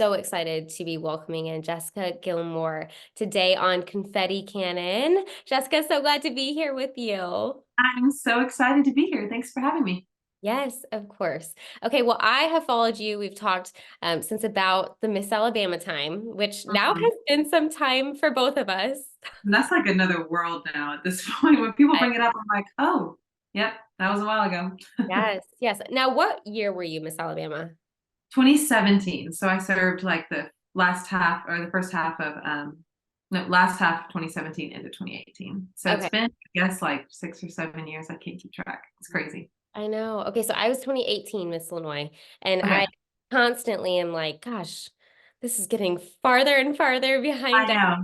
so excited to be welcoming in Jessica Gilmore today on Confetti Cannon. Jessica, so glad to be here with you. I'm so excited to be here. Thanks for having me. Yes, of course. Okay, well, I have followed you. We've talked since about the Miss Alabama time, which now Mhm. has been some time for both of us. And that's like another world now at this point. When people bring it up, I'm like, oh, yep, that was a while ago. Yes, yes. Now, what year were you Miss Alabama? 2017. So I served like the last half or the first half of no, last half of 2017 into 2018. So it's Okay. been, I guess, like 6 or 7 years. I can't keep track. It's crazy. I know. Okay, so I was 2018 Miss Illinois, and Okay. I constantly am like, gosh, this is getting farther and farther I behind us. know.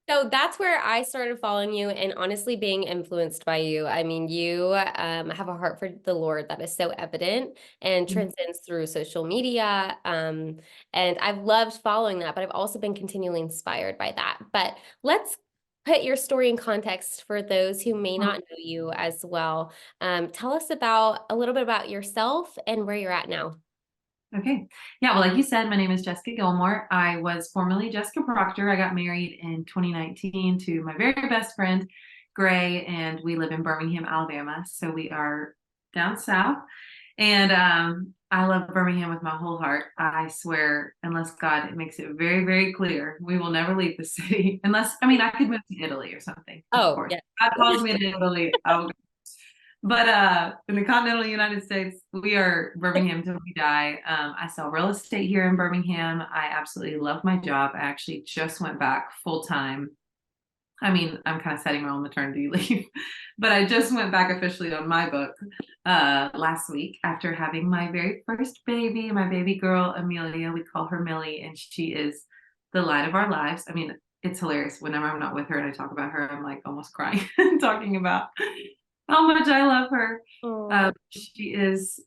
So that's where I started following you and honestly being influenced by you. I mean, you have a heart for the Lord that is so evident and transcends through social media. And I've loved following that, but I've also been continually inspired by that. But let's put your story in context for those who may not know you as well. Tell us about a little bit about yourself and where you're at now. Okay. Yeah. Well, like you said, my name is Jessica Gilmore. I was formerly Jessica Proctor. I got married in 2019 to my very best friend, Gray, and we live in Birmingham, Alabama. So we are down south. And I love Birmingham with my whole heart. I swear, unless God makes it very, very clear, we will never leave the city. Unless, I mean, I could move to Italy or something, of Oh, course. yeah. God calls me to Italy. I'll go. But in the continental United States, we are Birmingham till we die. I sell real estate here in Birmingham. I absolutely love my job. I actually just went back full time. I mean, I'm kind of setting my own maternity leave, but I just went back officially on my book last week after having my very first baby, my baby girl, Amelia. We call her Millie, and she is the light of our lives. I mean, it's hilarious. Whenever I'm not with her and I talk about her, I'm like almost crying talking about how much I love her. Oh, She is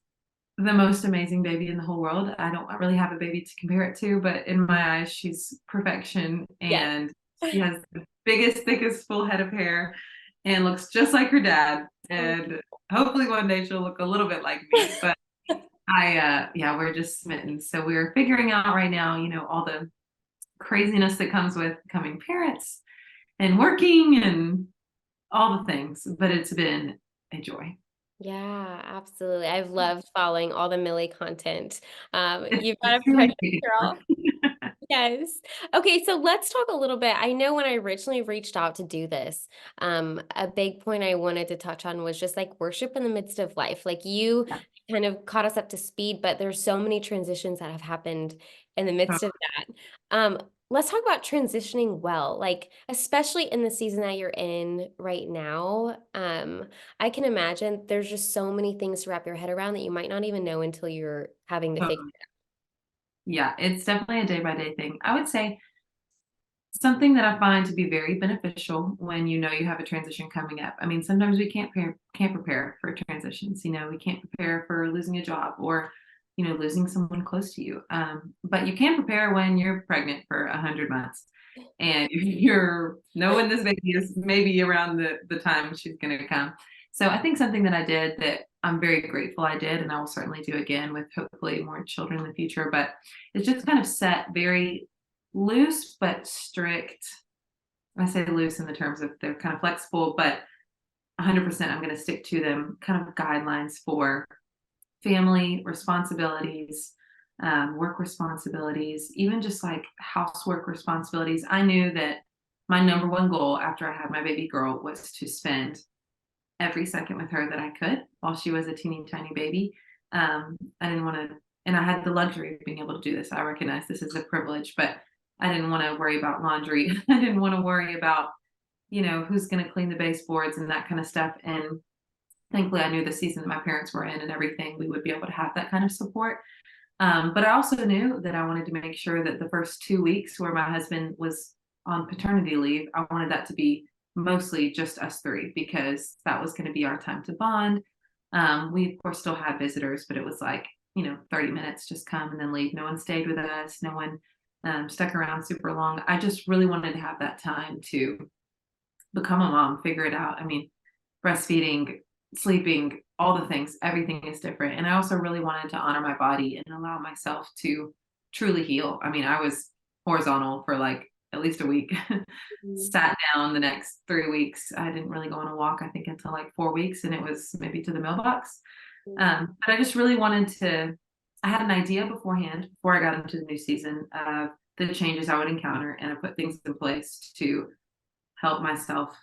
the most amazing baby in the whole world. I don't really have a baby to compare it to, but in my eyes, she's perfection. yes. And she has the biggest, thickest, full head of hair and looks just like her dad. And hopefully one day she'll look a little bit like me. But yeah, we're just smitten. So we're figuring out right now, all the craziness that comes with becoming parents and working and all the things. But it's been a joy. Yeah, absolutely. I've loved following all the Millie content. It's, You've got it's a really precious big. girl. Yes. Okay, so let's talk a little bit. I know when I originally reached out to do this, a big point I wanted to touch on was just like worship in the midst of life. Like you kind of caught us up to speed, but there's so many transitions that have happened in the midst of that. Let's talk about transitioning well, like especially in the season that you're in right now. I can imagine there's just so many things to wrap your head around that you might not even know until you're having to figure. Yeah, it's definitely a day by day thing. I would say something that I find to be very beneficial when you know you have a transition coming up. I mean, sometimes we can't prepare for transitions. We can't prepare for losing a job or losing someone close to you. But you can prepare when you're pregnant for 100 months and you're knowing this baby is maybe around the time she's going to come. So I think something that I did that I'm very grateful I did, and I will certainly do again with hopefully more children in the future, but it's just kind of set very loose but strict. I say loose in the terms of they're kind of flexible, but 100% I'm going to stick to them kind of guidelines for family responsibilities, work responsibilities, even just like housework responsibilities. I knew that my number one goal after I had my baby girl was to spend every second with her that I could while she was a teeny tiny baby. I didn't want to, and I had the luxury of being able to do this. I recognize this is a privilege, but I didn't want to worry about laundry. I didn't want to worry about, who's going to clean the baseboards and that kind of stuff. And thankfully, I knew the season that my parents were in and everything, we would be able to have that kind of support. But I also knew that I wanted to make sure that the first 2 weeks where my husband was on paternity leave, I wanted that to be mostly just us three because that was going to be our time to bond. We, of course, still had visitors, but it was like, 30 minutes, just come and then leave. No one stayed with us. No one stuck around super long. I just really wanted to have that time to become a mom, figure it out. I mean, breastfeeding, sleeping, all the things, everything is different. And I also really wanted to honor my body and allow myself to truly heal. I mean, I was horizontal for like at least a week. Mhm. Sat down the next 3 weeks. I didn't really go on a walk, I think, until like 4 weeks, and it was maybe to the mailbox. But I just really wanted to, I had an idea beforehand, before I got into the new season, of the changes I would encounter, and I put things in place to help myself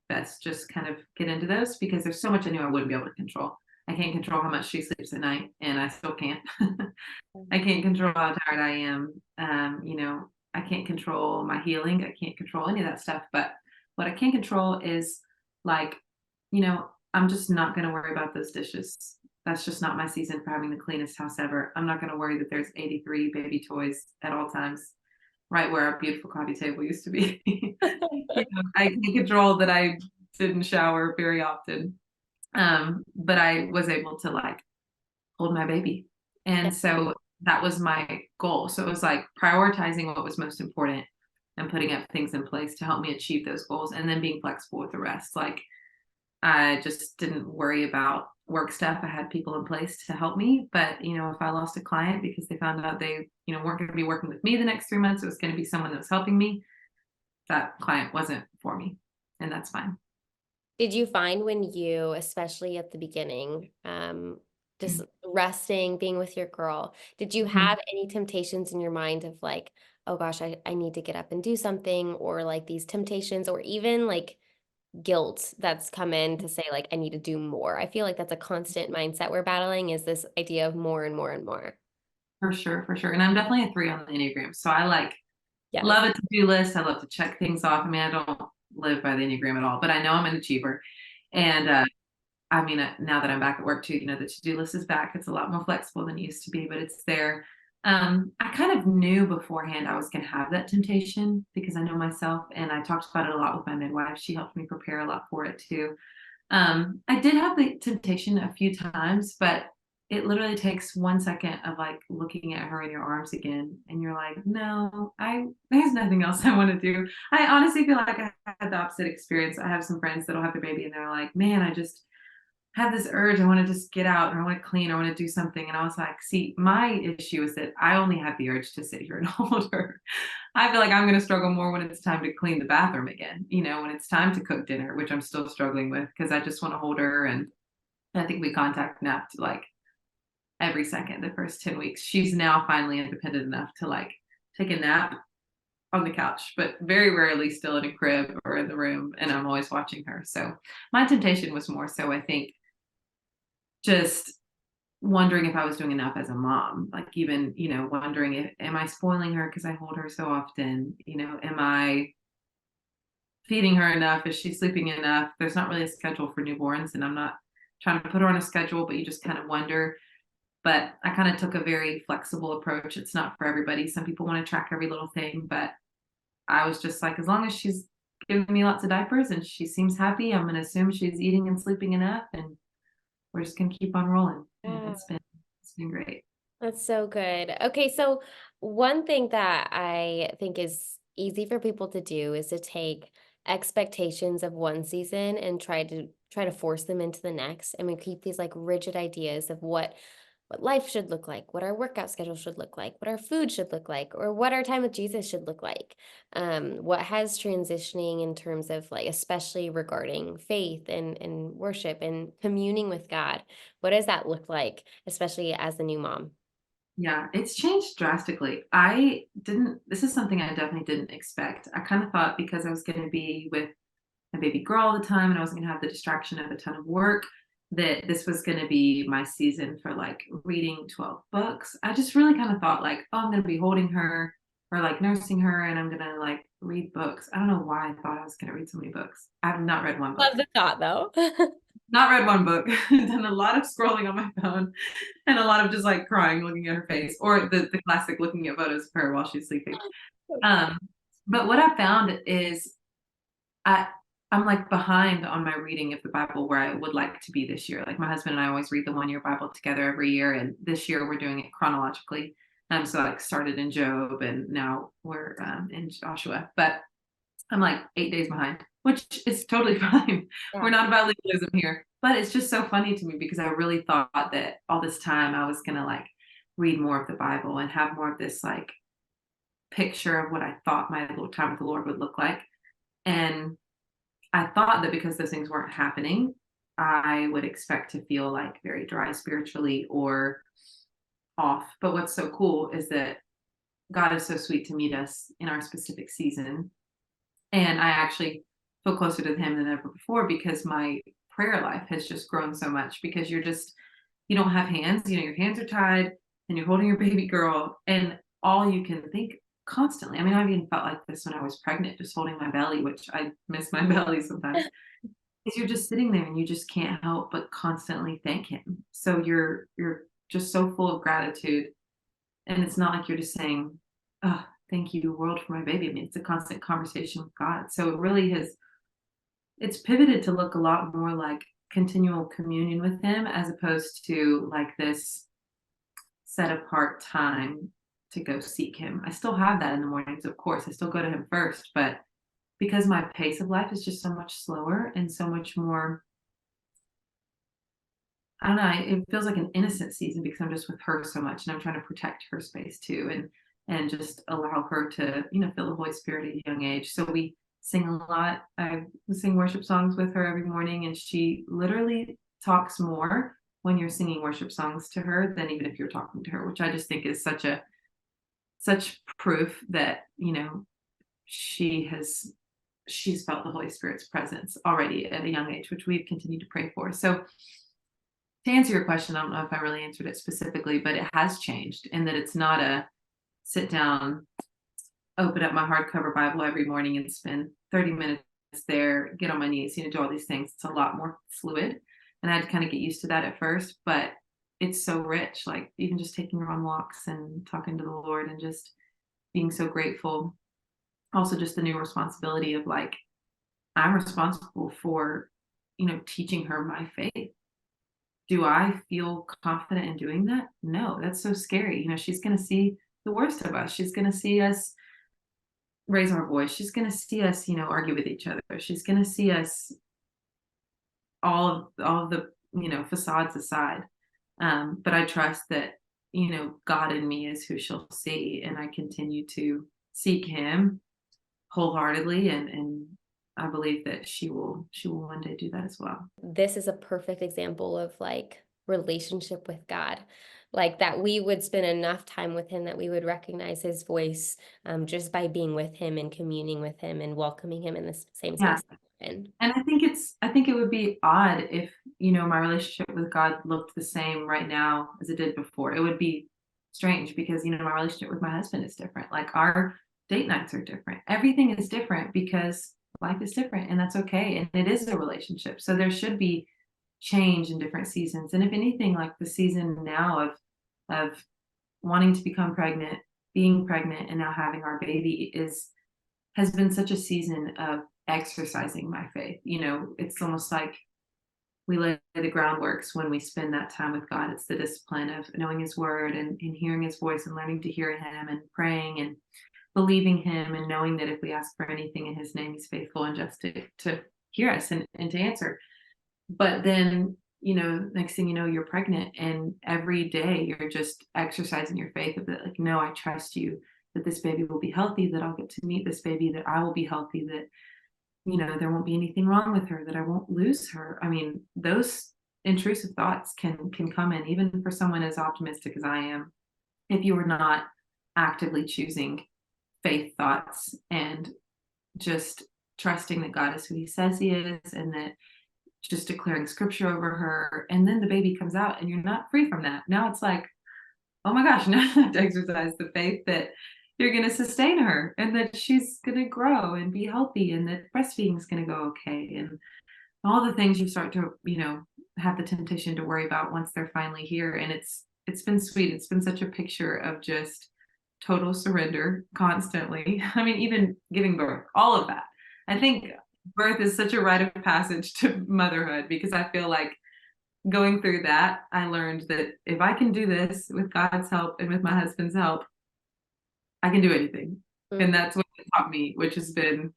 best just kind of get into those, because there's so much I knew I wouldn't be able to control. I can't control how much she sleeps at night, and I still can't. I can't control how tired I am. I can't control my healing. I can't control any of that stuff. But what I can control is, like, I'm just not going to worry about those dishes. That's just not my season for having the cleanest house ever. I'm not going to worry that there's 83 baby toys at all times, right where our beautiful coffee table used to be. I can control that I didn't shower very often. But I was able to like hold my baby. And so that was my goal. So it was like prioritizing what was most important and putting up things in place to help me achieve those goals, and then being flexible with the rest. Like, I just didn't worry about work stuff. I had people in place to help me. But, if I lost a client because they found out they, weren't going to be working with me the next 3 months, it was going to be someone that was helping me. That client wasn't for me. And that's fine. Did you find when you, especially at the beginning, just resting, being with your girl, did you Mhm. have any temptations in your mind of like, oh gosh, I need to get up and do something, or like these temptations, or even like guilt that's come in to say like, I need to do more? I feel like that's a constant mindset we're battling, is this idea of more and more and more. For sure, for sure. And I'm definitely a 3 on the Enneagram. So I like Yes. love a to-do list. I love to check things off. I mean, I don't live by the Enneagram at all, but I know I'm an achiever. And I mean, now that I'm back at work too, the to-do list is back. It's a lot more flexible than it used to be, but it's there. I kind of knew beforehand I was going to have that temptation because I know myself, and I talked about it a lot with my midwife. She helped me prepare a lot for it too. I did have the temptation a few times, but it literally takes 1 second of like looking at her in your arms again, and you're like, no, there's nothing else I want to do. I honestly feel like I had the opposite experience. I have some friends that'll have their baby and they're like, man, I just have this urge. I want to just get out, or I want to clean, or I want to do something. And I was like, see, my issue is that I only have the urge to sit here and hold her. I feel like I'm going to struggle more when it's time to clean the bathroom again, when it's time to cook dinner, which I'm still struggling with because I just want to hold her. And I think we contact napped like every second the first 10 weeks. She's now finally independent enough to like take a nap on the couch, but very rarely still in a crib or in the room. And I'm always watching her. So my temptation was more so, I think, just wondering if I was doing enough as a mom. Like, even, wondering, if am I spoiling her because I hold her so often? Am I feeding her enough? Is she sleeping enough? There's not really a schedule for newborns, and I'm not trying to put her on a schedule, but you just kind of wonder. But I kind of took a very flexible approach. It's not for everybody. Some people want to track every little thing, but I was just like, as long as she's giving me lots of diapers and she seems happy, I'm going to assume she's eating and sleeping enough, and we're just going to keep on rolling. And Yeah. it's been great. That's so good. Okay, so one thing that I think is easy for people to do is to take expectations of one season and try to force them into the next. And we keep these like rigid ideas of what life should look like, what our workout schedule should look like, what our food should look like, or what our time with Jesus should look like. What has transitioning in terms of like, especially regarding faith and worship and communing with God. What does that look like, especially as a new mom? Yeah, it's changed drastically. This is something I definitely didn't expect. I kind of thought because I was going to be with my baby girl all the time and I wasn't going to have the distraction of a ton of work, that this was going to be my season for like reading 12 books. I just really kind of thought like, oh, I'm going to be holding her or like nursing her, and I'm going to like read books. I don't know why I thought I was going to read so many books. I have not read one book. Love the thought though. Not read one book. Done a lot of scrolling on my phone and a lot of just like crying, looking at her face, or the classic looking at photos of her while she's sleeping. Um, but what I found is I I'm like behind on my reading of the Bible where I would like to be this year. Like, my husband and I always read the 1 year Bible together every year, and this year we're doing it chronologically. So like started in Job, and now we're in Joshua. But I'm like 8 days behind, which is totally fine. We're Yeah. not about legalism here, but it's just so funny to me because I really thought that all this time I was gonna like read more of the Bible and have more of this like picture of what I thought my time with the Lord would look like. And I thought that because those things weren't happening, I would expect to feel like very dry spiritually or off. But what's so cool is that God is so sweet to meet us in our specific season. And I actually feel closer to him than ever before because my prayer life has just grown so much because you don't have hands, your hands are tied and you're holding your baby girl and all you can think constantly. I mean, I've even felt like this when I was pregnant, just holding my belly, which I miss my belly sometimes. Is you're just sitting there and you just can't help but constantly thank him. So you're just so full of gratitude. And it's not like you're just saying, oh, thank you, world, for my baby. I mean, it's a constant conversation with God. So it really has it's pivoted to look a lot more like continual communion with him as opposed to like this set apart time to go seek him. I still have that in the mornings, of course. I still go to him first, but because my pace of life is just so much slower and so much more, I don't know, it feels like an innocent season because I'm just with her so much and I'm trying to protect her space too and just allow her to, feel the Holy Spirit at a young age. So we sing a lot. I sing worship songs with her every morning and she literally talks more when you're singing worship songs to her than even if you're talking to her, which I just think is such proof that, she has she's felt the Holy Spirit's presence already at a young age, which we've continued to pray for. So to answer your question, I don't know if I really answered it specifically, but it has changed in that it's not a sit down, open up my hardcover Bible every morning and spend 30 minutes there, get on my knees, do all these things. It's a lot more fluid. And I had to kind of get used to that at first, but it's so rich, like even just taking her on walks and talking to the Lord and just being so grateful. Also, just the new responsibility of like, I'm responsible for, teaching her my faith. Do I feel confident in doing that? No, that's so scary. She's going to see the worst of us. She's going to see us raise our voice. She's going to see us, argue with each other. She's going to see us all of the, facades aside. But I trust that, God in me is who she'll see. And I continue to seek him wholeheartedly. And I believe that she will one day do that as well. This is a perfect example of like relationship with God, like that we would spend enough time with him that we would recognize his voice, just by being with him and communing with him and welcoming him in the same Yeah. space that we're in. And I think it would be odd if, my relationship with God looked the same right now as it did before. It would be strange because, my relationship with my husband is different. Like our date nights are different. Everything is different because life is different and that's okay. And it is a relationship. So there should be change in different seasons. And if anything, like the season now of wanting to become pregnant, being pregnant, and now having our baby has been such a season of exercising my faith. It's almost like we lay the groundworks when we spend that time with God. It's the discipline of knowing his word and hearing his voice and learning to hear him and praying and believing him and knowing that if we ask for anything in his name, he's faithful and just to hear us and to answer. But then, next thing you know, you're pregnant and every day you're just exercising your faith of that, like, no, I trust you that this baby will be healthy, that I'll get to meet this baby, that I will be healthy, that, there won't be anything wrong with her, that I won't lose her. I mean, those intrusive thoughts can come in even for someone as optimistic as I am, if you are not actively choosing faith thoughts and just trusting that God is who he says he is and that just declaring scripture over her. And then the baby comes out and you're not free from that. Now it's like, oh my gosh, now I have to exercise the faith that you're going to sustain her and that she's going to grow and be healthy and that breastfeeding is going to go okay. And all the things you start to, have the temptation to worry about once they're finally here. And it's been sweet. It's been such a picture of just total surrender constantly. I mean, even giving birth, all of that. I think birth is such a rite of passage to motherhood because I feel like going through that, I learned that if I can do this with God's help and with my husband's help, I can do anything. And Mhm. that's what it taught me, which has been,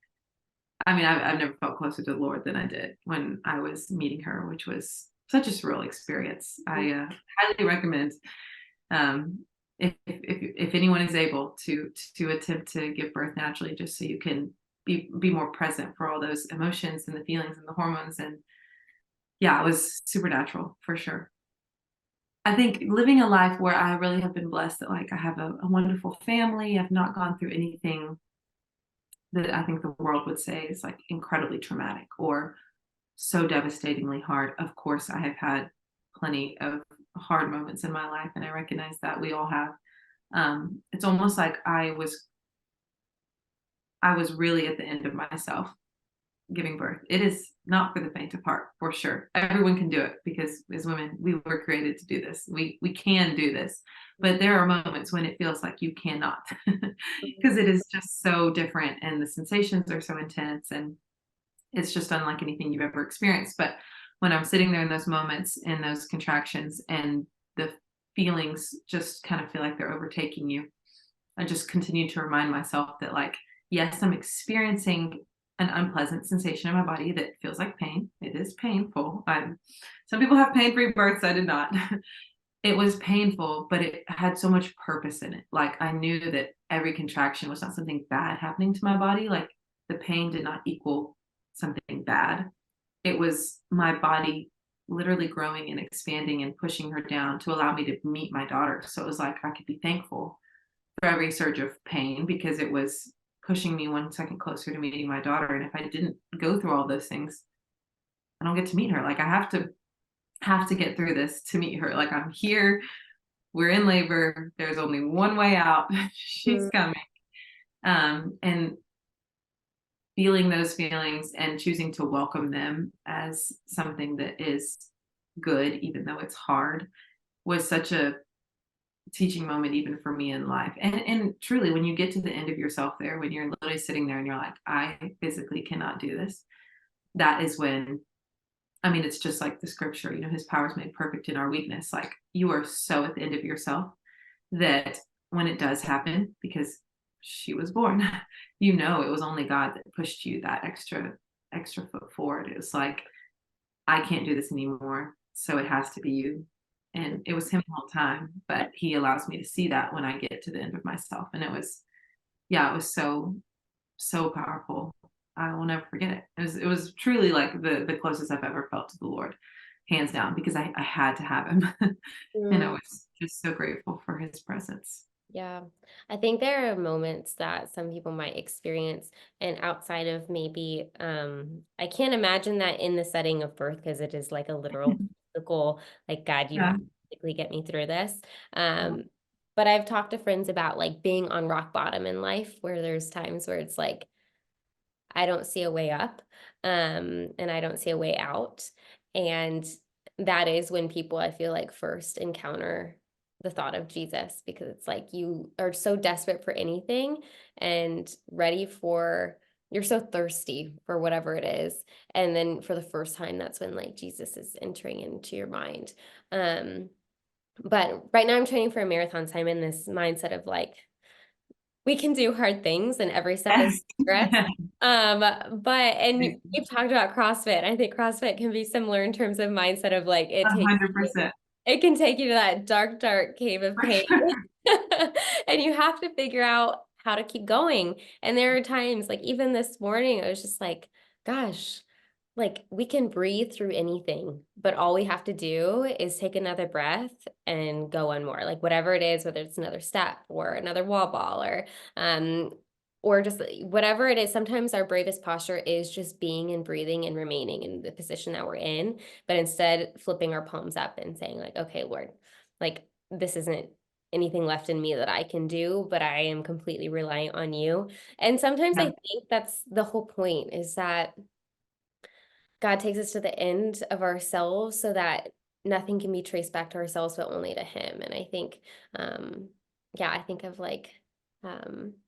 I mean, I've never felt closer to the Lord than I did when I was meeting her, which was such a surreal experience. I highly recommend Um, if anyone is able to attempt to give birth naturally, just so you can be more present for all those emotions and the feelings and the hormones. And yeah, it was supernatural for sure. I think living a life where I really have been blessed that like I have a wonderful family. I've not gone through anything that I think the world would say is like incredibly traumatic or so devastatingly hard. Of course, I have had plenty of hard moments in my life, and I recognize that we all have. It's almost like I was really at the end of myself giving birth. It is not for the faint of heart, for sure. Everyone can do it because as women, we were created to do this. We can do this. But there are moments when it feels like you cannot because it is just so different and the sensations are so intense and it's just unlike anything you've ever experienced. But when I'm sitting there in those moments in those contractions and the feelings just kind of feel like they're overtaking you, I just continue to remind myself that, like, yes, I'm experiencing an unpleasant sensation in my body that feels like pain. It is painful. Some people have pain-free births. I did not. It was painful, but it had so much purpose in it. Like I knew that every contraction was not something bad happening to my body. Like the pain did not equal something bad. It was my body literally growing and expanding and pushing her down to allow me to meet my daughter. So it was like I could be thankful for every surge of pain because it was pushing me one second closer to meeting my daughter. And if I didn't go through all those things, I don't get to meet her. Like I have to get through this to meet her. Like I'm here, we're in labor, there's only one way out. She's Mhm. coming. And feeling those feelings and choosing to welcome them as something that is good, even though it's hard, was such a teaching moment even for me in life. And truly when you get to the end of yourself there, when you're literally sitting there and you're like, I physically cannot do this, that is when, I mean, it's just like the scripture, his power is made perfect in our weakness. Like you are so at the end of yourself that when it does happen, because she was born, it was only God that pushed you that extra foot forward. It was like, I can't do this anymore. So it has to be you. And it was him the whole time, but he allows me to see that when I get to the end of myself. And yeah, it was so, so powerful. I will never forget it. It was truly like the closest I've ever felt to the Lord, hands down, because I had to have him. And I Mm. was just so grateful for his presence. Yeah, I think there are moments that some people might experience, and outside of maybe, I can't imagine that in the setting of birth because it is like a literal physical, like, God, you Yeah. have to physically get me through this. Yeah. Um, but I've talked to friends about like being on rock bottom in life, where there's times where it's like, I don't see a way up, and I don't see a way out. And that is when people, I feel like, first encounter the thought of Jesus, because it's like you are so desperate for anything and ready for, you're so thirsty for whatever it is. And then for the first time, that's when like Jesus is entering into your mind. Um, but right now I'm training for a marathon, so I'm in this mindset of like, we can do hard things and every step is Yes. progress. Yeah. But and you've talked about CrossFit. I think CrossFit can be similar in terms of mindset of like 100%. it can take you to that dark, dark cave of For pain. sure. And you have to figure out how to keep going. And there are times, like even this morning, I was just like, gosh, like we can breathe through anything, but all we have to do is take another breath and go one more. Like whatever it is, whether it's another step or another wall ball um or just whatever it is. Sometimes our bravest posture is just being and breathing and remaining in the position that we're in, but instead flipping our palms up and saying like, okay, Lord, like this isn't anything left in me that I can do, but I am completely reliant on you. And sometimes I Yeah. think that's the whole point, is that God takes us to the end of ourselves so that nothing can be traced back to ourselves, but only to Him. And I think, um, yeah, I think of like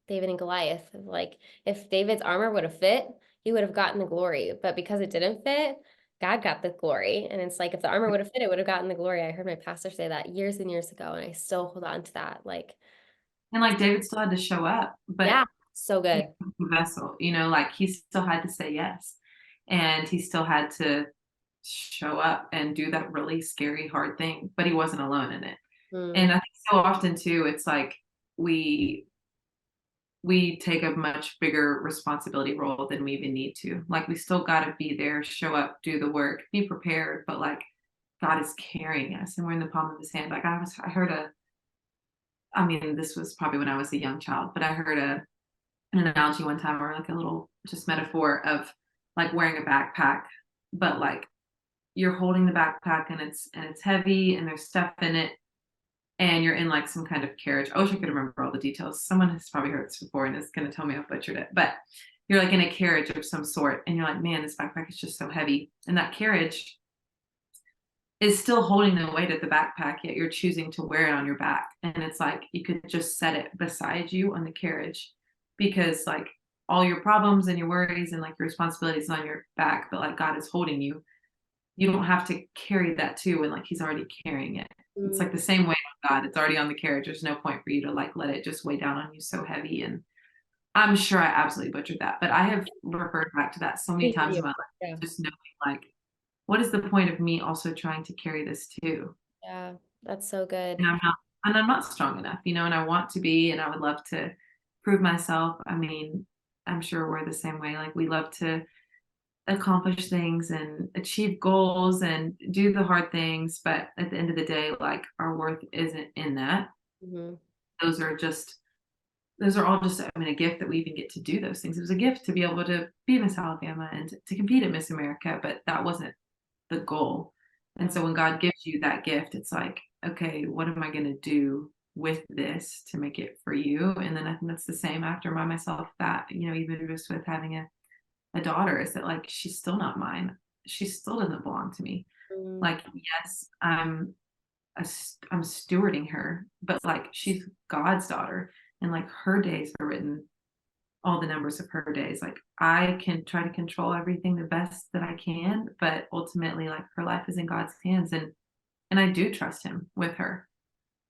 David and Goliath. Of like, if David's armor would have fit, he would have gotten the glory. But because it didn't fit, God got the glory. And it's like, if the armor would have fit, it would have gotten the glory. I heard my pastor say that years and years ago, and I still hold on to that. Like, And like David still had to show up, but yeah, so he good. was the vessel, like he still had to say yes. And he still had to show up and do that really scary, hard thing, but he wasn't alone in it. And Mm, I think so often too, it's like we we take a much bigger responsibility role than we even need to. Like we still got to be there, show up, do the work, be prepared, but like God is carrying us and we're in the palm of his hand. Like I heard I mean, this was probably when I was a young child, but I heard an analogy one time or like a little just metaphor of like wearing a backpack, but like you're holding the backpack and it's heavy and there's stuff in it and you're in like some kind of carriage. I wish I could remember all the details. Someone has probably heard this before and is going to tell me I've butchered it, but you're like in a carriage of some sort and you're like, man, this backpack is just so heavy. And that carriage is still holding the weight of the backpack, yet you're choosing to wear it on your back. And it's like you could just set it beside you on the carriage because like all your problems and your worries and like your responsibilities on your back, but like God is holding you. You don't have to carry that too and like he's already carrying it. It's like the mm. same way with God. It's already on the carriage. There's no point for you to like let it just weigh down on you so heavy. And I'm sure I absolutely butchered that, but I have referred back to that so many Me times too. in my life, Yeah. just knowing like, what is the point of me also trying to carry this too? Yeah. That's so good. And I'm not strong enough, you know, and I want to be, and I would love to prove myself. I mean, I'm sure we're the same way. Like we love to accomplish things and achieve goals and do the hard things, but at the end of the day, like our worth isn't in that. Hmm. Those are just those are all just, I mean, a gift that we even get to do those things. It was a gift to be able to be Miss Alabama and to compete at Miss America, but that wasn't the goal. And Yeah. so when God gives you that gift, it's like, okay, what am I going to do with this to make it for you? And then I think that's the same. I have to remind myself that, you know, even just with having a daughter, is that like she's still not mine. She still doesn't belong to me. Mm, Like, yes, I'm stewarding her, but like she's God's daughter, and like her days are written all the numbers of her days. Like I can try to control everything the best that I can, but ultimately like her life is in God's hands and I do trust him with her.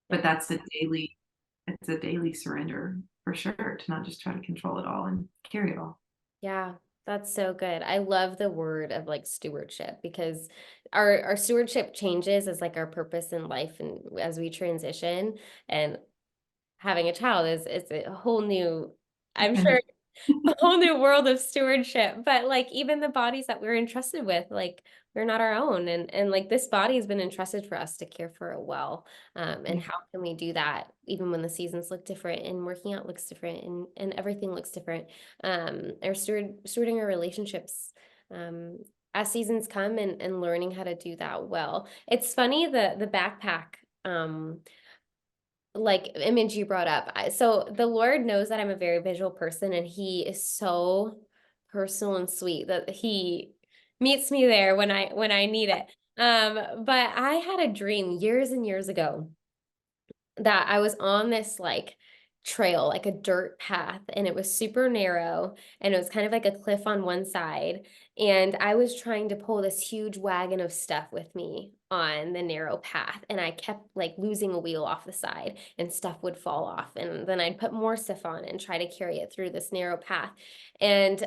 But yeah. it's a daily surrender for sure to not just try to control it all and carry it all. Yeah. That's so good. I love the word of like stewardship because our stewardship changes as like our purpose in life and as we transition, and having a child is a whole new, I'm sure, a whole new world of stewardship. But like even the bodies that we're entrusted with, like we're not our own, and like this body has been entrusted for us to care for it well. And Yeah. how can we do that even when the seasons look different and working out looks different and everything looks different? Or stewarding our relationships. As seasons come, and learning how to do that well. It's funny, the backpack like image you brought up. So the Lord knows that I'm a very visual person, and He is so personal and sweet that He meets me there when I need it. But I had a dream years and years ago that I was on this like trail, like a dirt path, and it was super narrow, and it was kind of like a cliff on one side. And I was trying to pull this huge wagon of stuff with me on the narrow path, and I kept like losing a wheel off the side, and stuff would fall off. And then I'd put more stuff on and try to carry it through this narrow path. And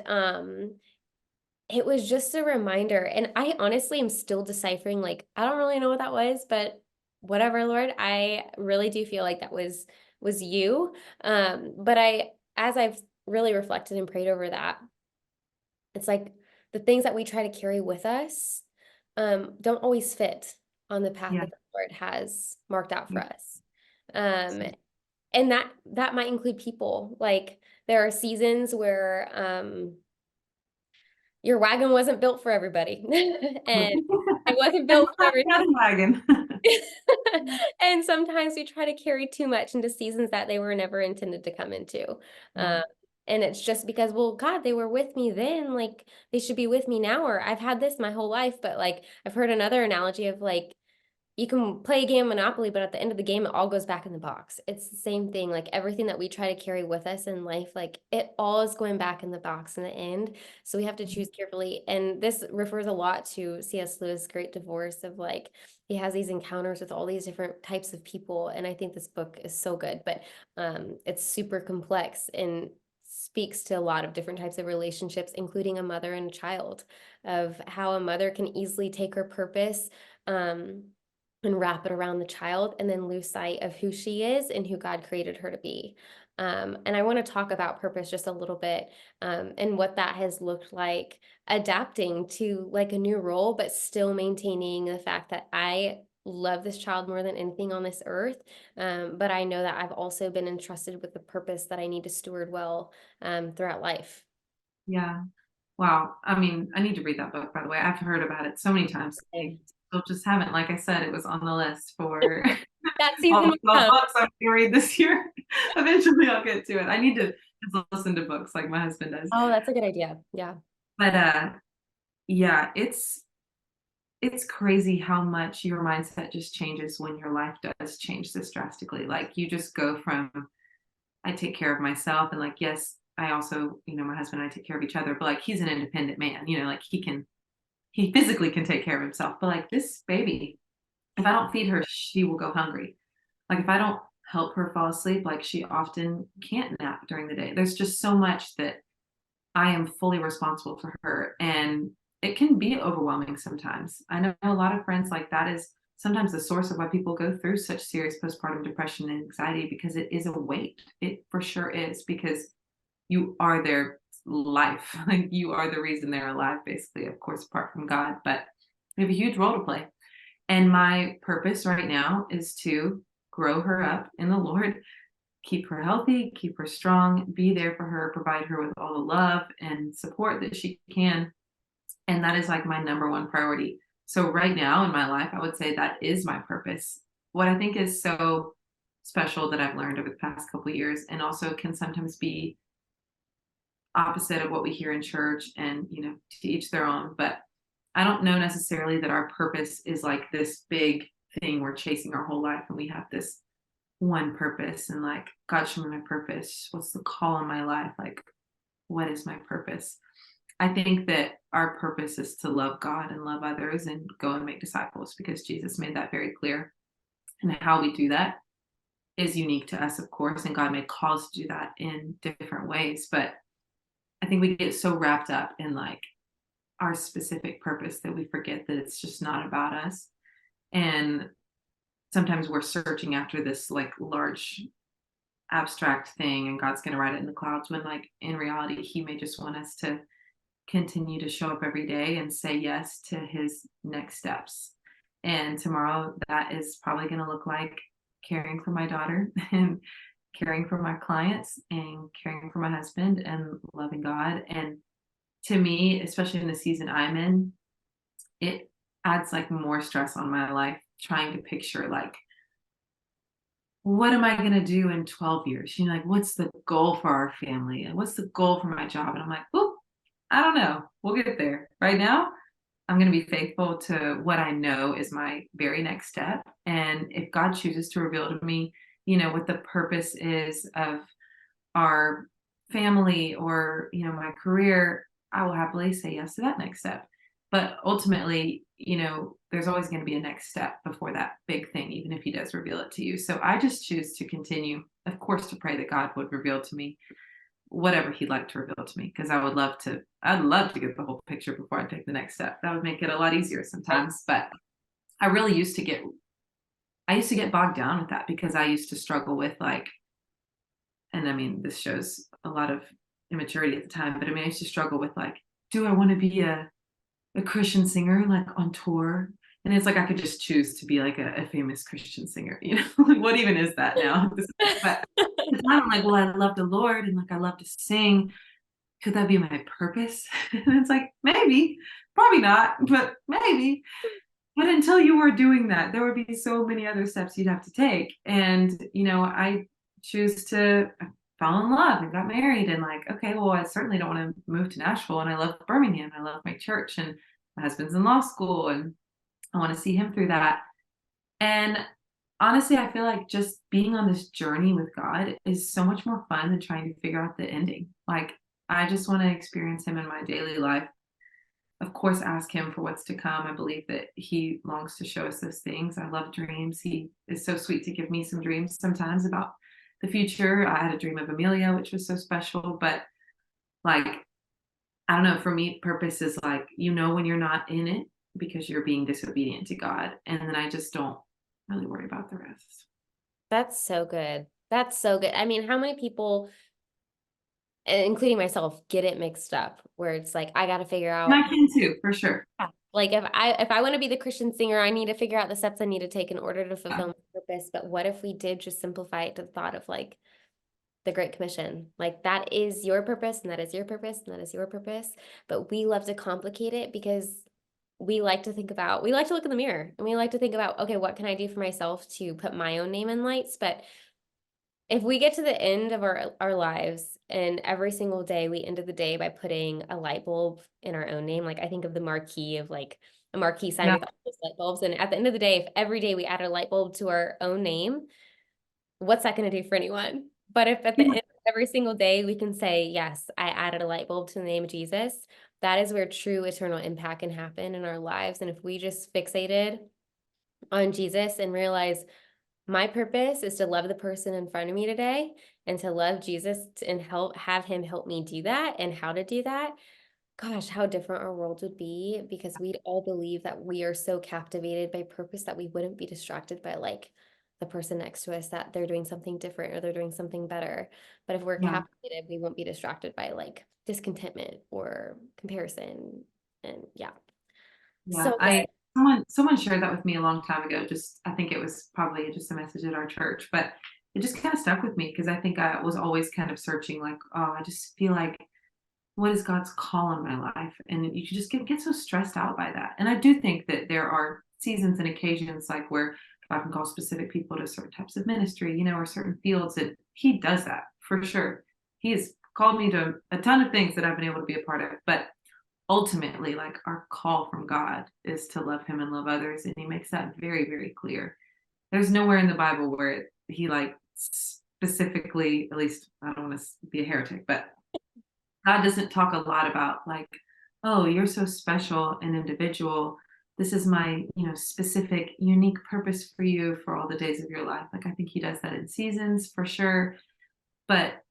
it was just a reminder, and I honestly am still deciphering, like, I don't really know what that was, but whatever, Lord, I really do feel like that was you. But as I've really reflected and prayed over that, it's like the things that we try to carry with us, don't always fit on the path Yeah. that the Lord has marked out for Yeah. us. Um, and that might include people. Like there are seasons where, your wagon wasn't built for everybody, and it wasn't And built for not every the other wagon. and sometimes we try to carry too much into seasons that they were never intended to come into. Yeah. Um, and it's just because, well, God, they were with me then, like they should be with me now, or I've had this my whole life. But like I've heard another analogy of like you can play a game of Monopoly, but at the end of the game, it all goes back in the box. It's the same thing. Like everything that we try to carry with us in life, like it all is going back in the box in the end. So we have to choose carefully. And this refers a lot to C.S. Lewis' Great Divorce of like, he has these encounters with all these different types of people. And I think this book is so good, but it's super complex and speaks to a lot of different types of relationships, including a mother and a child, of how a mother can easily take her purpose. Um, and wrap it around the child and then lose sight of who she is and who God created her to be. And I want to talk about purpose just a little bit, and what that has looked like adapting to like a new role, but still maintaining the fact that I love this child more than anything on this earth. But I know that I've also been entrusted with the purpose that I need to steward well throughout life. Yeah. Wow. I mean, I need to read that book, by the way. I've heard about it so many times. I still just haven't. Like I said, it was on the list for That all season the will 12 come. books I'm gonna read this year. Eventually I'll get to it. I need to just listen to books like my husband does. Oh, that's a good idea. Yeah. But yeah, it's crazy how much your mindset just changes when your life does change this drastically. Like you just go from I take care of myself and like yes, I also, my husband and I take care of each other, but like he's an independent man, like he physically can take care of himself. But like this baby, if I don't feed her, she will go hungry. Like if I don't help her fall asleep, like she often can't nap during the day. There's just so much that I am fully responsible for her. And it can be overwhelming sometimes. I know a lot of friends like that is sometimes the source of why people go through such serious postpartum depression and anxiety because it is a weight. It for sure is because you are their life. Like you are the reason they're alive, basically, of course, apart from God. But we have a huge role to play. And my purpose right now is to grow her up in the Lord, keep her healthy, keep her strong, be there for her, provide her with all the love and support that she can. And that is like my number one priority. So, right now in my life, I would say that is my purpose. What I think is so special that I've learned over the past couple of years, and also can sometimes be opposite of what we hear in church, and, to each their own. But I don't know necessarily that our purpose is like this big thing we're chasing our whole life and we have this one purpose and like, God, show me my purpose. What's the call on my life? Like, what is my purpose? I think that our purpose is to love God and love others and go and make disciples because Jesus made that very clear. And how we do that is unique to us, of course, and God may call us to do that in different ways. But I think we get so wrapped up in like our specific purpose that we forget that it's just not about us. And sometimes we're searching after this like large abstract thing and God's going to write it in the clouds when like in reality he may just want us to continue to show up every day and say yes to his next steps. And tomorrow that is probably going to look like caring for my daughter and caring for my clients and caring for my husband and loving God. And to me, especially in the season I'm in, it adds like more stress on my life trying to picture like what am I going to do in 12 years? Like what's the goal for our family and what's the goal for my job? And I'm like, oh, I don't know. We'll get there. Right now, I'm going to be faithful to what I know is my very next step. And if God chooses to reveal to me, what the purpose is of our family or, my career, I will happily say yes to that next step. But ultimately, there's always going to be a next step before that big thing, even if he does reveal it to you. So I just choose to continue, of course, to pray that God would reveal to me whatever he'd like to reveal to me because I'd love to get the whole picture before I take the next step. That would make it a lot easier sometimes. But I really used to get bogged down with that because I used to struggle with like, and I mean, this shows a lot of immaturity at the time, but I mean, I used to struggle with like, do I want to be a Christian singer like on tour? And it's like I could just choose to be like a famous Christian singer, Like, what even is that now? But at the time, I'm like, well, I love the Lord and like I love to sing. Could that be my purpose? And it's like, maybe, probably not, but maybe. But until you were doing that, there would be so many other steps you'd have to take. And, I choose to fall in love and got married and like, okay, well, I certainly don't want to move to Nashville and I love Birmingham. I love my church and my husband's in law school and I want to see him through that. And honestly, I feel like just being on this journey with God is so much more fun than trying to figure out the ending. Like, I just want to experience him in my daily life. Of course, ask him for what's to come. I believe that he longs to show us those things. I love dreams. He is so sweet to give me some dreams sometimes about the future. I had a dream of Amelia, which was so special. But like, I don't know, for me, purpose is like, when you're not in it because you're being disobedient to God. And then I just don't really worry about the rest. That's so good. That's so good. I mean, how many people, including myself, get it mixed up where it's like, I got to figure And I out, can too, for sure. yeah, like if I want to be the Christian singer, I need to figure out the steps I need to take in order to Yeah. fulfill my purpose. But what if we did just simplify it to the thought of like the Great Commission? Like that is your purpose, and that is your purpose, and that is your purpose. But we love to complicate it because we like to look in the mirror and we like to think about, okay, what can I do for myself to put my own name in lights? But if we get to the end of our lives and every single day we ended the day by putting a light bulb in our own name, like I think of the marquee of like a marquee sign Yeah. with all those light bulbs. And at the end of the day, if every day we add a light bulb to our own name, what's that going to do for anyone? But if at the end of every single day we can say, yes, I added a light bulb to the name of Jesus, that is where true eternal impact can happen in our lives. And if we just fixated on Jesus and realize my purpose is to love the person in front of me today and to love Jesus and have him help me do that and how to do that, gosh, how different our world would be because we'd all believe that we are so captivated by purpose that we wouldn't be distracted by like the person next to us that they're doing something different or they're doing something better. But if we're Yeah. captivated, we won't be distracted by like discontentment or comparison. And yeah, Yeah. so good. Someone shared that with me a long time ago. Just I think it was probably just a message at our church, but it just kind of stuck with me because I think I was always kind of searching like, oh, I just feel like what is God's call in my life? And you can just get so stressed out by that. And I do think that there are seasons and occasions like where God can call specific people to certain types of ministry, or certain fields, and he does that for sure. He has called me to a ton of things that I've been able to be a part of. But ultimately, like our call from God is to love him and love others. And he makes that very, very clear. There's nowhere in the Bible where he like specifically, at least I don't want to be a heretic, but God doesn't talk a lot about like, oh, you're so special and individual. This is my, specific, unique purpose for you for all the days of your life. Like I think he does that in seasons for sure. But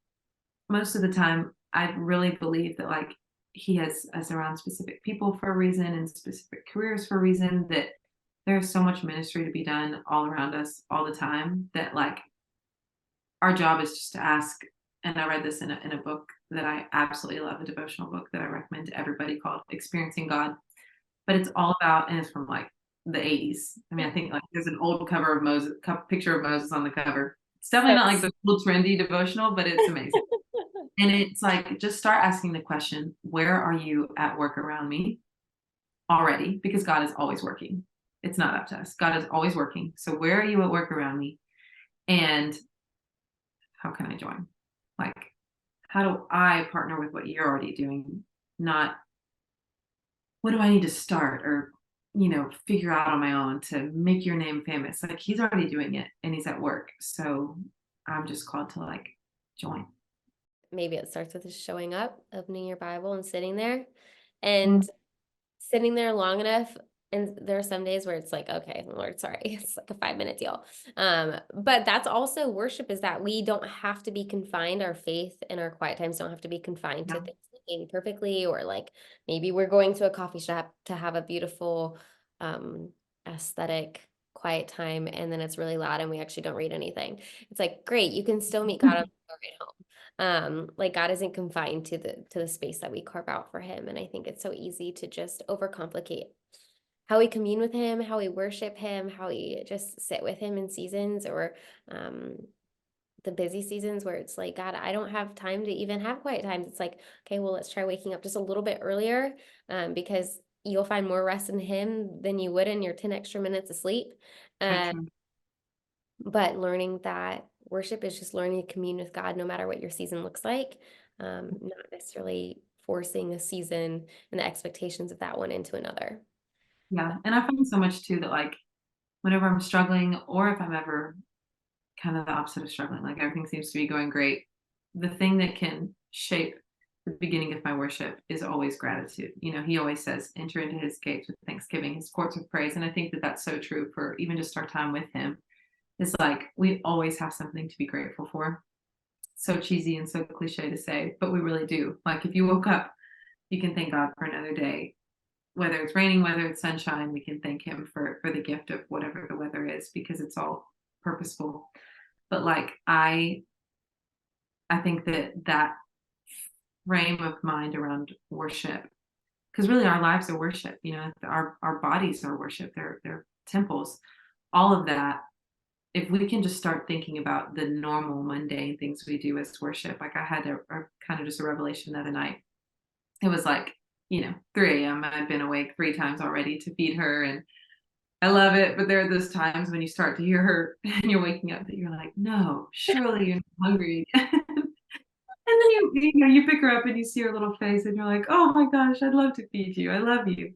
most of the time, I really believe that like he has us around specific people for a reason and specific careers for a reason that there's so much ministry to be done all around us all the time that like our job is just to ask. And I read this in a book that I absolutely love, a devotional book that I recommend to everybody called Experiencing God. But it's all about, and it's from like the 80s. I mean, I think like there's an old cover of Moses, picture of Moses on the cover. It's definitely not like So the cool trendy devotional, but it's amazing. And it's like just start asking the question, where are you at work around me already? Because God is always working. It's not up to us. God is always working. So where are you at work around me? And how can I join? Like, how do I partner with what you're already doing? Not what do I need to start or, figure out on my own to make your name famous? Like he's already doing it and he's at work. So I'm just called to like join. maybe it starts with just showing up, opening your Bible and sitting there. Mm, And sitting there long enough, and there are some days where it's like, okay, Lord, sorry, it's like a 5 minute deal. But that's also worship, is that we don't have to be confined. Our faith and our quiet times don't have to be confined to yeah. things looking perfectly, or like maybe we're going to a coffee shop to have a beautiful aesthetic quiet time, and then it's really loud and we actually don't read anything. It's like, great, you can still meet God on the road at home. Like God isn't confined to the space that we carve out for him. And I think it's so easy to just overcomplicate how we commune with him, how we worship him, how we just sit with him in seasons, or the busy seasons where it's like, God, I don't have time to even have quiet times. It's like, okay, well, let's try waking up just a little bit earlier, because you'll find more rest in him than you would in your 10 extra minutes of sleep. So Uh, true. but learning that worship is just learning to commune with God no matter what your season looks like, not necessarily forcing a season and the expectations of that one into another. Yeah. And I find so much too that like whenever I'm struggling or if I'm ever kind of the opposite of struggling, like everything seems to be going great, the thing that can shape the beginning of my worship is always gratitude. He always says, enter into his gates with thanksgiving, his courts with praise. And I think that that's so true for even just our time with him. It's like we always have something to be grateful for. So cheesy and so cliche to say, but we really do. Like if you woke up, you can thank God for another day. whether it's raining, whether it's sunshine, we can thank him for the gift of whatever the weather is because it's all purposeful. But like I think that frame of mind around worship, because really our lives are worship, you know, our bodies are worship, they're temples, all of that. If we can just start thinking about the normal mundane things we do as worship, like I had a kind of just a revelation the other night. It was like, 3 a.m. I'd been awake 3 times already to feed her, and I love it. But there are those times when you start to hear her and you're waking up that you're like, no, surely you're not hungry again. And then you pick her up and you see her little face and you're like, oh my gosh, I'd love to feed you. I love you.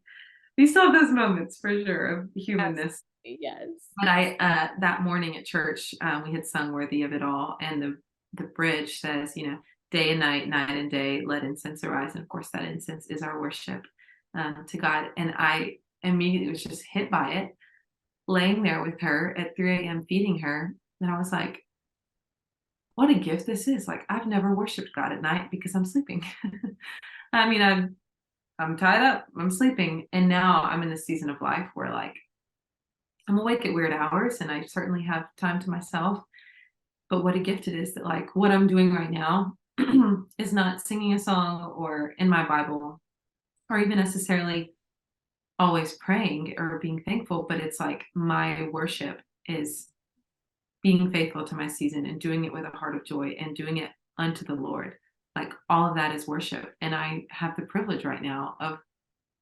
We still have those moments for sure of humanness. Absolutely, yes. But that morning at church, we had sung "Worthy of It All," and the bridge says, "Day and night, night and day, let incense arise." And of course, that incense is our worship to God. And I immediately was just hit by it, laying there with her at 3 a.m. feeding her, and I was like, "What a gift this is!" Like I've never worshipped God at night because I'm sleeping. I mean, I'm tied up, I'm sleeping, and now I'm in this season of life where like I'm awake at weird hours and I certainly have time to myself. But what a gift it is that like what I'm doing right now is not singing a song or in my Bible or even necessarily always praying or being thankful, but it's like my worship is being faithful to my season and doing it with a heart of joy and doing it unto the Lord. Like all of that is worship. And I have the privilege right now of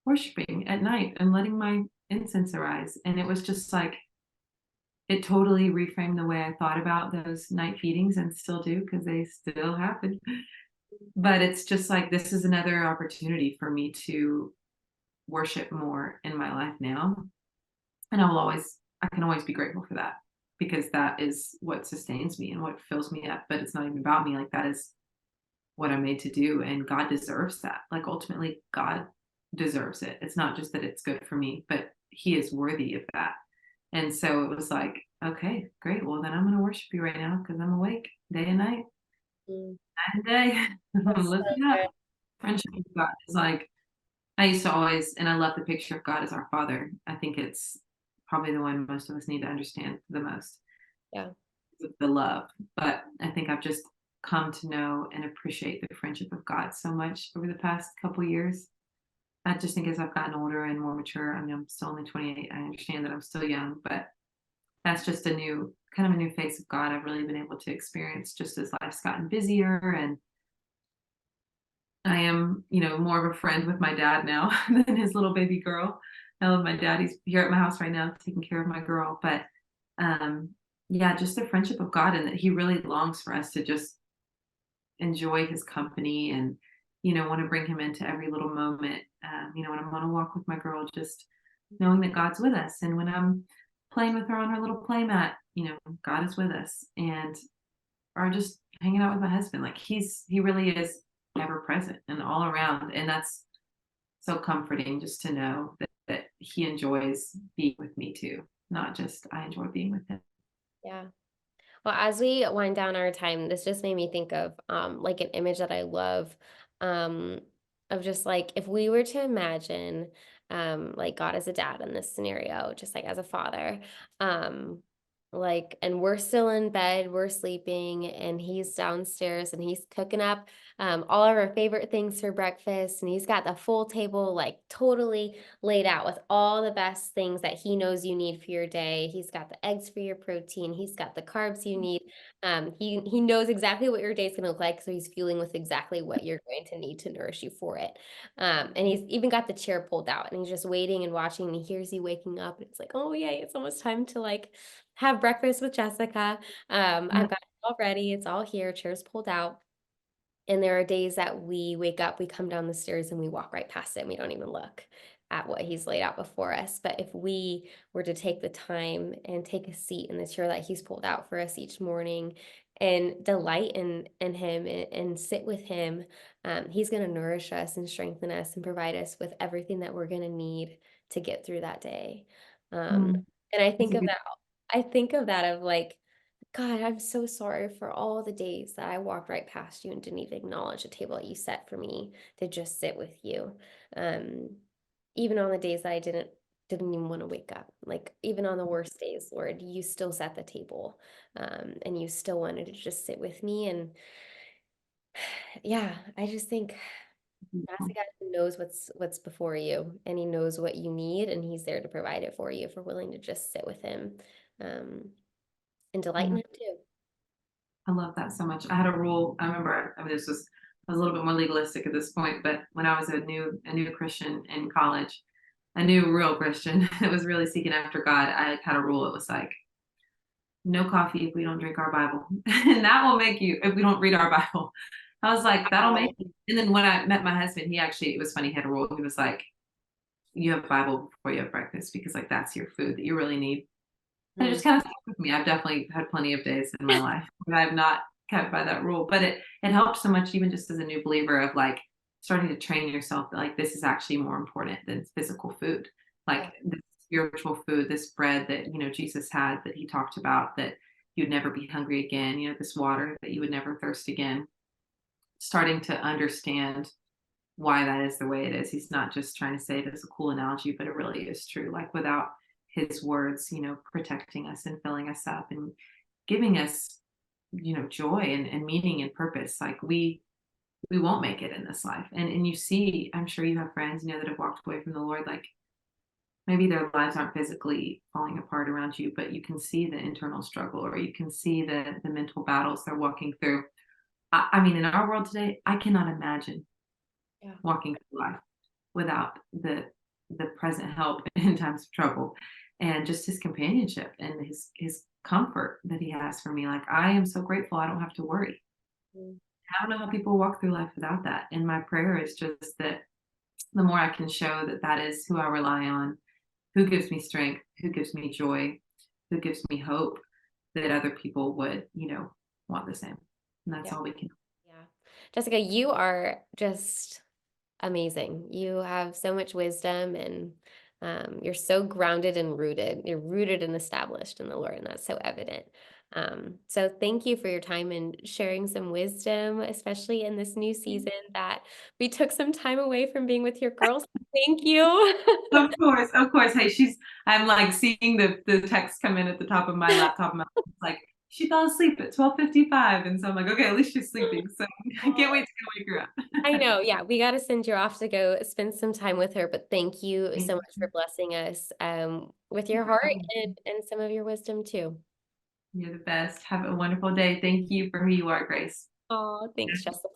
worshiping at night and letting my incense arise. And it was just like it totally reframed the way I thought about those night feedings and still do because they still happen. But it's just like this is another opportunity for me to worship more in my life now. And I can always be grateful for that because that is what sustains me and what fills me up. But it's not even about me. Like that is what I'm made to do. And God deserves that. Like ultimately, God deserves it. It's not just that it's good for me, but He is worthy of that. And so it was like, okay, great. Well, then I'm going to worship you right now because I'm awake day and night, Mm, night and day. I'm that's so lifting good. up. Friendship with God is like, I used to always, and I love the picture of God as our Father. I think it's probably the one most of us need to understand the most, Yeah. the love. But I think I've just come to know and appreciate the friendship of God so much over the past couple years. I just think as I've gotten older and more mature, I mean, I'm still only 28. I understand that I'm still young, but that's just a new kind of a new face of God I've really been able to experience just as life's gotten busier and I am, more of a friend with my dad now than his little baby girl. I love my dad. He's here at my house right now taking care of my girl. But um yeah, just the friendship of God and that he really longs for us to just enjoy his company and want to bring him into every little moment. When I'm on a walk with my girl, just knowing that God's with us. And when I'm playing with her on her little play mat, God is with us. And or just hanging out with my husband. Like he really is ever present and all around. And that's so comforting just to know that he enjoys being with me too. Not just I enjoy being with him. Yeah. Well, as we wind down our time, this just made me think of like an image that I love um of just like if we were to imagine like God as a dad in this scenario, just like as a father, um like and we're still in bed, we're sleeping, and he's downstairs and he's cooking up all of our favorite things for breakfast, and he's got the full table like totally laid out with all the best things that he knows you need for your day. He's got the eggs for your protein. He's got the carbs you need. He knows exactly what your day's gonna look like, so he's fueling with exactly what you're going to need to nourish you for it. And he's even got the chair pulled out, and he's just waiting and watching. And he hears you waking up, and it's like, oh yay, it's almost time to like have breakfast with Jessica. Yeah. I've got it all ready. It's all here. Chairs pulled out. And there are days that we wake up, we come down the stairs and we walk right past it and we don't even look at what he's laid out before us. But if we were to take the time and take a seat in the chair that he's pulled out for us each morning and delight in him and sit with him, he's going to nourish us and strengthen us and provide us with everything that we're going to need to get through that day. Um, Mm, and that's a good I think of that of like, God, I'm so sorry for all the days that I walked right past you and didn't even acknowledge the table that you set for me to just sit with you. Um, even on the days that I didn't even want to wake up, like even on the worst days, Lord, you still set the table, and you still wanted to just sit with me. And yeah, I just think that's a Beautiful. God who knows what's before you, and he knows what you need, and he's there to provide it for you if we're willing to just sit with him, um, and delight in Yeah, him too. I love that so much. I had a rule. I remember. I mean, I was a little bit more legalistic at this point, but when I was a new Christian in college, a new real Christian that was really seeking after God, I had a rule. It was like no coffee if we don't drink our Bible, and that will make you if we don't read our Bible. I was like, that'll make Wow. you. And then when I met my husband, he actually it was funny. He had a rule. He was like, you have Bible before you have breakfast because like that's your food that you really need. And it Mhm. just kind of stuck with me. I've definitely had plenty of days in my life where I've not kept by that rule, but it helped so much even just as a new believer of like starting to train yourself that like this is actually more important than physical food. Yeah. Like this spiritual food, this bread that Jesus had that he talked about that you'd never be hungry again, this water that you would never thirst again. Starting to understand why that is the way it is. He's not just trying to say it as a cool analogy, but it really is true. Like without his words, protecting us and filling us up and giving us, joy and meaning and purpose. Like we won't make it in this life. And you see, I'm sure you have friends, that have walked away from the Lord, like maybe their lives aren't physically falling apart around you, but you can see the internal struggle or you can see the mental battles they're walking through. I mean, in our world today, I cannot imagine Yeah. walking through life without the present help in times of trouble and just his companionship and his comfort that he has for me. Like I am so grateful I don't have to worry. Mm. I don't know how people walk through life without that. And my prayer is just that the more I can show that that is who I rely on, who gives me strength, who gives me joy, who gives me hope, that other people would, want the same. And that's Yeah. all we can. Yeah. Jessica, you are just amazing. You have so much wisdom, and you're so grounded and rooted. You're rooted and established in the Lord, and that's so evident. So thank you for your time and sharing some wisdom, especially in this new season that we took some time away from being with your girls. Thank you. Of course, of course. Hey, I'm like seeing the text come in at the top of my laptop. It's like she fell asleep at 12:55, and so I'm like, okay, at least she's sleeping. So I can't wait to go wake her I up. know. Yeah, we got to send you off to go spend some time with her. But thank you Thank so much for blessing us, with you your for heart having me. and some of your wisdom too. You're the best. Have a wonderful day. Thank you for who you are, Grace. Oh, thanks, Jessica.